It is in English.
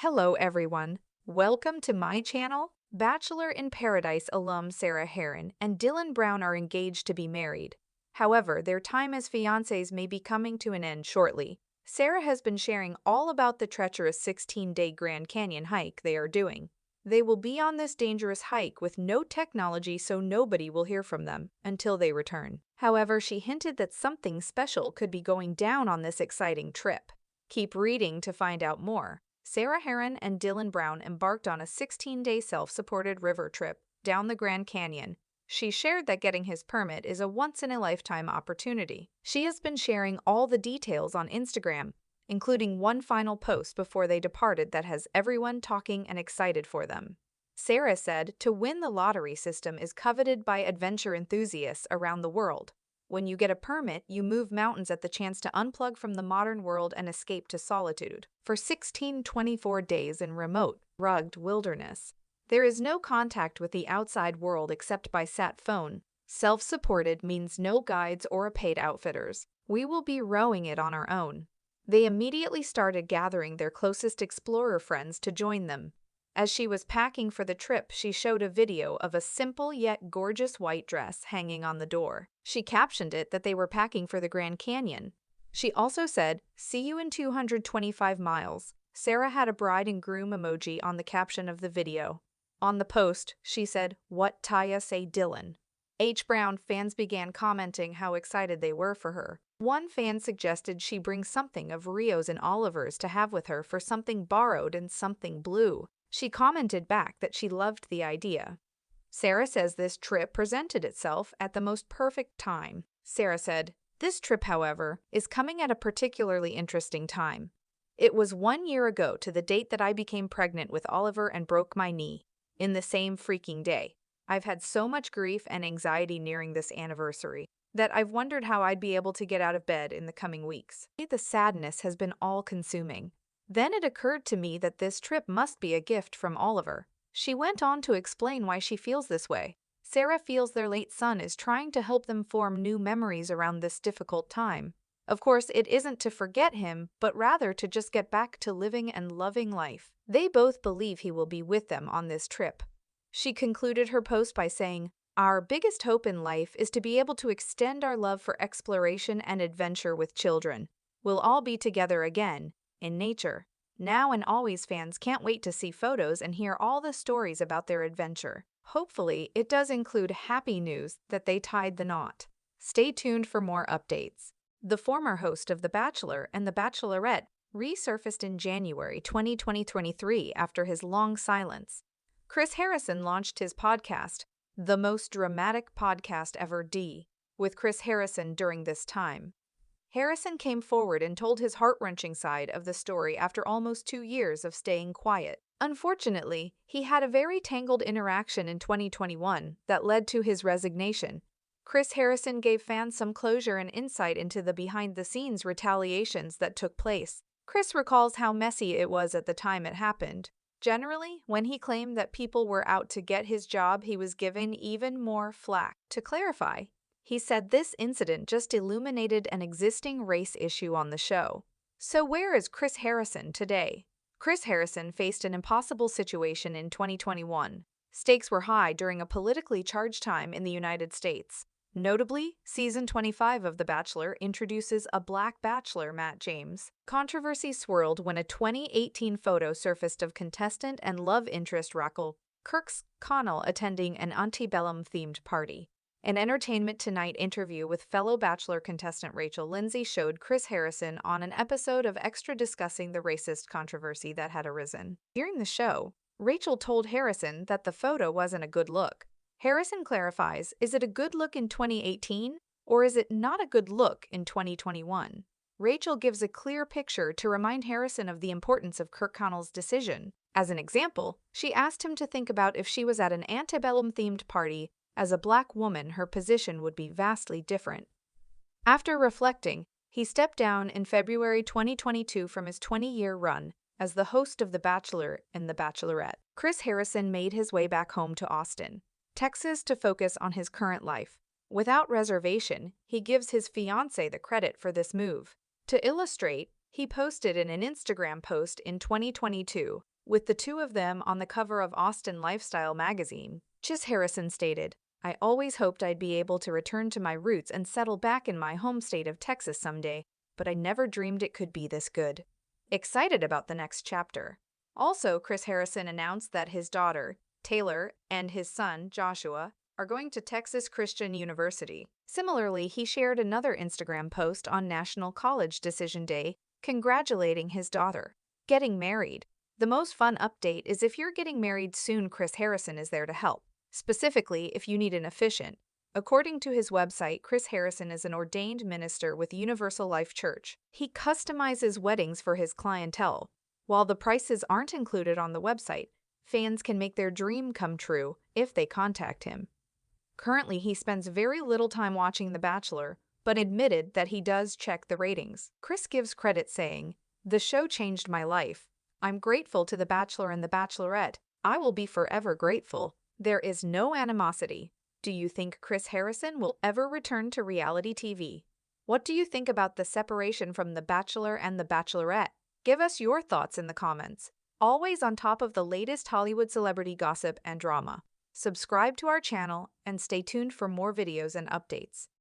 Hello everyone, welcome to my channel. Bachelor in Paradise alum Sarah Herron and Dylan Brown are engaged to be married. However, their time as fiancés may be coming to an end shortly. Sarah has been sharing all about the treacherous 16-day Grand Canyon hike they are doing. They will be on this dangerous hike with no technology, so nobody will hear from them until they return. However, she hinted that something special could be going down on this exciting trip. Keep reading to find out more. Sarah Herron and Dylan Brown embarked on a 16-day self-supported river trip down the Grand Canyon. She shared that getting his permit is a once-in-a-lifetime opportunity. She has been sharing all the details on Instagram, including one final post before they departed that has everyone talking and excited for them. Sarah said, "To win the lottery system is coveted by adventure enthusiasts around the world. When you get a permit, you move mountains at the chance to unplug from the modern world and escape to solitude. For 16-24 days in remote, rugged wilderness, there is no contact with the outside world except by sat phone. Self-supported means no guides or paid outfitters. We will be rowing it on our own." They immediately started gathering their closest explorer friends to join them. As she was packing for the trip, she showed a video of a simple yet gorgeous white dress hanging on the door. She captioned it that they were packing for the Grand Canyon. She also said, "See you in 225 miles." Sarah had a bride and groom emoji on the caption of the video. On the post, she said, "What Taya say Dylan?" Brown fans began commenting how excited they were for her. One fan suggested she bring something of Rio's and Oliver's to have with her for something borrowed and something blue. She commented back that she loved the idea. Sarah says this trip presented itself at the most perfect time. Sarah said, "This trip, however, is coming at a particularly interesting time. It was 1 year ago to the date that I became pregnant with Oliver and broke my knee. In the same freaking day. I've had so much grief and anxiety nearing this anniversary that I've wondered how I'd be able to get out of bed in the coming weeks. The sadness has been all-consuming. Then it occurred to me that this trip must be a gift from Oliver." She went on to explain why she feels this way. Sarah feels their late son is trying to help them form new memories around this difficult time. Of course, it isn't to forget him, but rather to just get back to living and loving life. They both believe he will be with them on this trip. She concluded her post by saying, "Our biggest hope in life is to be able to extend our love for exploration and adventure with children. We'll all be together again, in nature. Now and always fans can't wait to see photos and hear all the stories about their adventure. Hopefully, it does include happy news that they tied the knot." Stay tuned for more updates. The former host of The Bachelor and The Bachelorette resurfaced in January 2023 after his long silence. Chris Harrison launched his podcast, The Most Dramatic Podcast Ever D, with Chris Harrison during this time. Harrison came forward and told his heart-wrenching side of the story after almost 2 years of staying quiet. Unfortunately, he had a very tangled interaction in 2021 that led to his resignation. Chris Harrison gave fans some closure and insight into the behind-the-scenes retaliations that took place. Chris recalls how messy it was at the time it happened. Generally, when he claimed that people were out to get his job, he was given even more flack. To clarify, he said this incident just illuminated an existing race issue on the show. So where is Chris Harrison today? Chris Harrison faced an impossible situation in 2021. Stakes were high during a politically charged time in the United States. Notably, Season 25 of The Bachelor introduces a black bachelor, Matt James. Controversy swirled when a 2018 photo surfaced of contestant and love interest Raquel Connell attending an antebellum-themed party. An Entertainment Tonight interview with fellow Bachelor contestant Rachel Lindsay showed Chris Harrison on an episode of Extra discussing the racist controversy that had arisen. During the show, Rachel told Harrison that the photo wasn't a good look. Harrison clarifies, is it a good look in 2018, or is it not a good look in 2021? Rachel gives a clear picture to remind Harrison of the importance of Connell's decision. As an example, she asked him to think about if she was at an antebellum-themed party. As a black woman, her position would be vastly different. After reflecting, he stepped down in February 2022 from his 20-year run as the host of The Bachelor and The Bachelorette. Chris Harrison made his way back home to Austin, Texas to focus on his current life. Without reservation, he gives his fiancée the credit for this move. To illustrate, he posted in an Instagram post in 2022, With the two of them on the cover of Austin Lifestyle magazine, Chris Harrison stated, "I always hoped I'd be able to return to my roots and settle back in my home state of Texas someday, but I never dreamed it could be this good." Excited about the next chapter. Also, Chris Harrison announced that his daughter, Taylor, and his son, Joshua, are going to Texas Christian University. Similarly, he shared another Instagram post on National College Decision Day, congratulating his daughter. Getting married. The most fun update is if you're getting married soon, Chris Harrison is there to help, specifically if you need an officiant. According to his website, Chris Harrison is an ordained minister with Universal Life Church. He customizes weddings for his clientele. While the prices aren't included on the website, fans can make their dream come true if they contact him. Currently, he spends very little time watching The Bachelor, but admitted that he does check the ratings. Chris gives credit saying, "The show changed my life. I'm grateful to The Bachelor and The Bachelorette. I will be forever grateful. There is no animosity." Do you think Chris Harrison will ever return to reality TV? What do you think about the separation from The Bachelor and The Bachelorette? Give us your thoughts in the comments. Always on top of the latest Hollywood celebrity gossip and drama. Subscribe to our channel and stay tuned for more videos and updates.